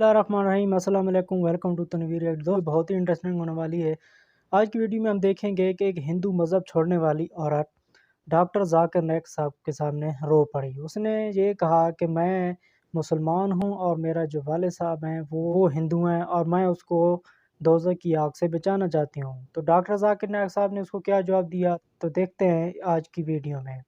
بسم اللہ الرحمن الرحیم، السلام علیکم، ویلکم ٹو تنویر ریئیکٹ۔ دوستو بہت ہی انٹرسٹنگ ہونے والی ہے آج کی ویڈیو میں۔ ہم دیکھیں گے کہ ایک ہندو مذہب چھوڑنے والی عورت ڈاکٹر ذاکر نائک صاحب کے سامنے رو پڑی۔ اس نے یہ کہا کہ میں مسلمان ہوں اور میرا جو والد صاحب ہیں وہ ہندو ہیں اور میں اس کو دوزخ کی آگ سے بچانا چاہتی ہوں۔ تو ڈاکٹر ذاکر نائک صاحب نے اس کو کیا جواب دیا، تو دیکھتے ہیں آج کی ویڈیو میں۔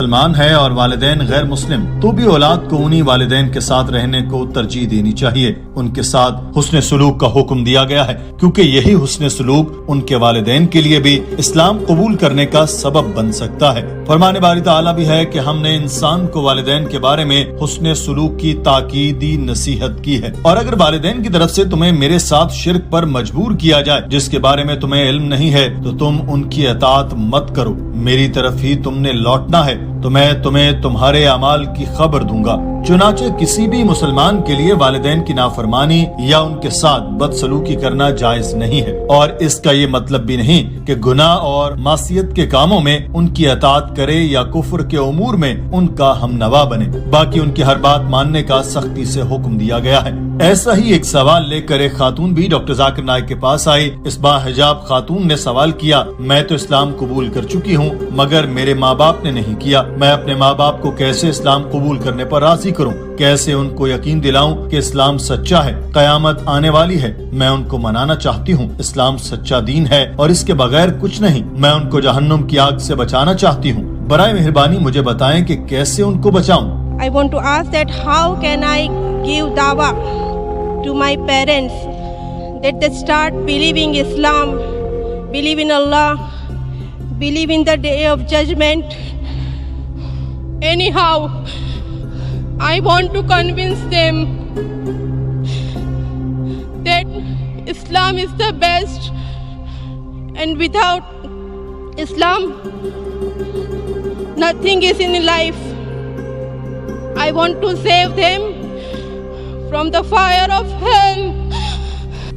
مسلمان ہے اور والدین غیر مسلم تو بھی اولاد کو انہی والدین کے ساتھ رہنے کو ترجیح دینی چاہیے۔ ان کے ساتھ حسن سلوک کا حکم دیا گیا ہے کیونکہ یہی حسن سلوک ان کے والدین کے لیے بھی اسلام قبول کرنے کا سبب بن سکتا ہے۔ فرمان باری تعالیٰ بھی ہے کہ ہم نے انسان کو والدین کے بارے میں حسن سلوک کی تاکیدی نصیحت کی ہے، اور اگر والدین کی طرف سے تمہیں میرے ساتھ شرک پر مجبور کیا جائے جس کے بارے میں تمہیں علم نہیں ہے تو تم ان کی اطاعت مت کرو، میری طرف ہی تم نے لوٹنا ہے تو میں تمہیں تمہارے اعمال کی خبر دوں گا۔ چنانچہ کسی بھی مسلمان کے لیے والدین کی نافرمانی یا ان کے ساتھ بدسلوکی کرنا جائز نہیں ہے، اور اس کا یہ مطلب بھی نہیں کہ گناہ اور معصیت کے کاموں میں ان کی اطاعت کرے یا کفر کے امور میں ان کا ہم نوا بنے، باقی ان کی ہر بات ماننے کا سختی سے حکم دیا گیا ہے۔ ایسا ہی ایک سوال لے کر ایک خاتون بھی ڈاکٹر ذاکر نائک کے پاس آئی۔ اس باحجاب خاتون نے سوال کیا، میں تو اسلام قبول کر چکی ہوں مگر میرے ماں باپ نے نہیں کیا، میں اپنے ماں باپ کو کیسے اسلام قبول کرنے پر راضی کروں، کیسے ان کو یقین دلاؤں کہ اسلام سچا ہے، قیامت آنے والی ہے، میں ان کو منانا چاہتی ہوں، اسلام سچا دین ہے اور اس کے بغیر کچھ نہیں، میں ان کو جہنم کی آگ سے بچانا چاہتی ہوں، برائے مہربانی مجھے بتائیں کہ کیسے ان کو بچاؤں۔ I want to ask that how can I give dawah to my parents that they start believing Islam, believe in Allah, believe in the day of judgment. Anyhow, I want to convince them that Islam is the best and without Islam nothing is in life. I want to save them from the fire of hell.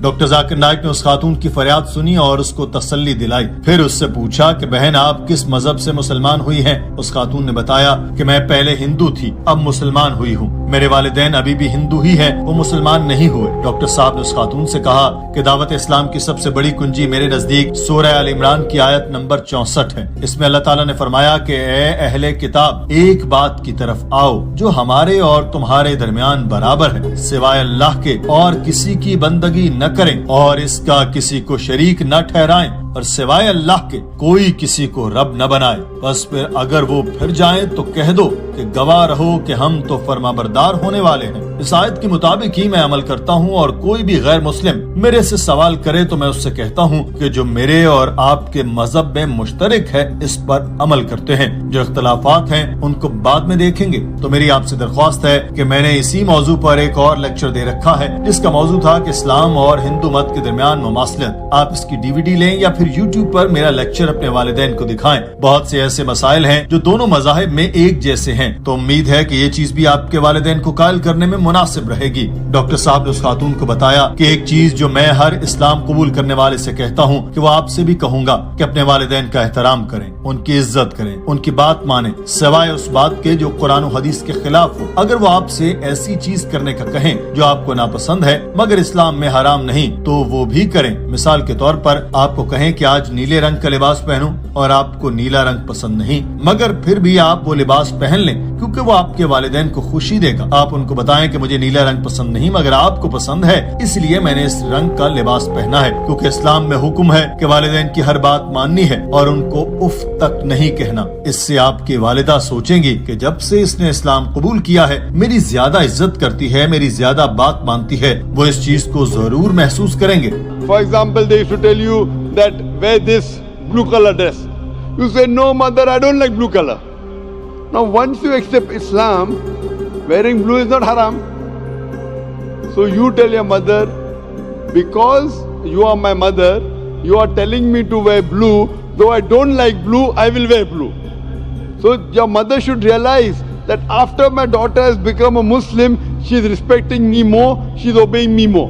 Doctor Zakir Naik نے اس خاتون کی فریاد سنی اور اس کو تسلی دلائی، پھر اس سے پوچھا کہ بہن آپ کس مذہب سے مسلمان ہوئی ہیں؟ اس خاتون نے بتایا کہ میں پہلے ہندو تھی، اب مسلمان ہوئی ہوں، میرے والدین ابھی بھی ہندو ہی ہیں، وہ مسلمان نہیں ہوئے۔ ڈاکٹر صاحب نے اس خاتون سے کہا کہ دعوت اسلام کی سب سے بڑی کنجی میرے نزدیک سورہ آل عمران کی آیت نمبر 64 ہے۔ اس میں اللہ تعالیٰ نے فرمایا کہ اے اہل کتاب، ایک بات کی طرف آؤ جو ہمارے اور تمہارے درمیان برابر ہے، سوائے اللہ کے اور کسی کی بندگی نہ کریں اور اس کا کسی کو شریک نہ ٹھہرائیں، اور سوائے اللہ کے کوئی کسی کو رب نہ بنائے۔ بس پھر اگر وہ پھر جائیں تو کہہ دو کہ گواہ رہو کہ ہم تو فرما بردار ہونے والے ہیں۔ اس آیت کے مطابق ہی میں عمل کرتا ہوں، اور کوئی بھی غیر مسلم میرے سے سوال کرے تو میں اس سے کہتا ہوں کہ جو میرے اور آپ کے مذہب میں مشترک ہے اس پر عمل کرتے ہیں، جو اختلافات ہیں ان کو بعد میں دیکھیں گے۔ تو میری آپ سے درخواست ہے کہ میں نے اسی موضوع پر ایک اور لیکچر دے رکھا ہے جس کا موضوع تھا کہ اسلام اور ہندو مت کے درمیان مماثلت۔ آپ اس کی DVD لیں یا پھر YouTube پر میرا لیکچر اپنے والدین کو دکھائیں۔ بہت سے ایسے مسائل ہیں جو دونوں مذاہب میں ایک جیسے ہیں، تو امید ہے کہ یہ چیز بھی آپ کے والدین کو قائل کرنے میں مناسب رہے گی۔ ڈاکٹر صاحب نے اس خاتون کو بتایا کہ ایک چیز جو میں ہر اسلام قبول کرنے والے سے کہتا ہوں کہ وہ آپ سے بھی کہوں گا کہ اپنے والدین کا احترام کریں، ان کی عزت کریں، ان کی بات مانیں، سوائے اس بات کے جو قرآن و حدیث کے خلاف ہو۔ اگر وہ آپ سے ایسی چیز کرنے کا کہیں جو آپ کو ناپسند ہے مگر اسلام میں حرام نہیں تو وہ بھی کریں۔ مثال کے طور پر آپ کو کہیں کہ آج نیلے رنگ کا لباس پہنو اور آپ کو نیلا رنگ پسند نہیں، مگر پھر بھی آپ وہ لباس پہن لیں کیونکہ وہ آپ کے والدین کو خوشی دے گا۔ آپ ان کو بتائیں کہ مجھے نیلا رنگ پسند نہیں مگر آپ کو پسند ہے، اس لیے میں نے اس رنگ کا لباس پہنا ہے، کیونکہ اسلام میں حکم ہے کہ والدین کی ہر بات ماننی ہے اور ان کو اف تک نہیں کہنا۔ اس سے آپ کی والدہ سوچیں گی کہ جب سے اس نے اسلام قبول کیا ہے میری زیادہ عزت کرتی ہے، میری زیادہ بات مانتی ہے، وہ اس چیز کو ضرور محسوس کریں گے۔ For example, they used to tell you that wear this blue color dress. You say, no mother, I don't like blue color. Now once you accept Islam, wearing blue is not haram. So you tell your mother, because you are my mother, you are telling me to wear blue, though I don't like blue, I will wear blue. So your mother should realize that after my daughter has become a Muslim, she is respecting me more, she is obeying me more.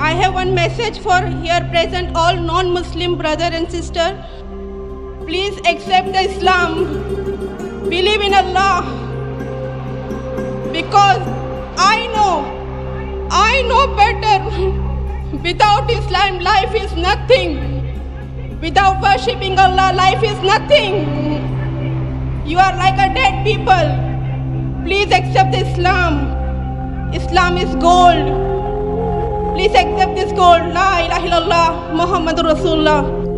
I have one message for here present all non-Muslim brother and sister. Please accept the Islam. Believe in Allah. Because I know better. Without Islam, life is nothing. Without worshipping Allah, life is nothing. You are like a dead people. Please accept Islam. Islam is gold. Please accept this gold. La ilaha illallah Muhammadur Rasulullah.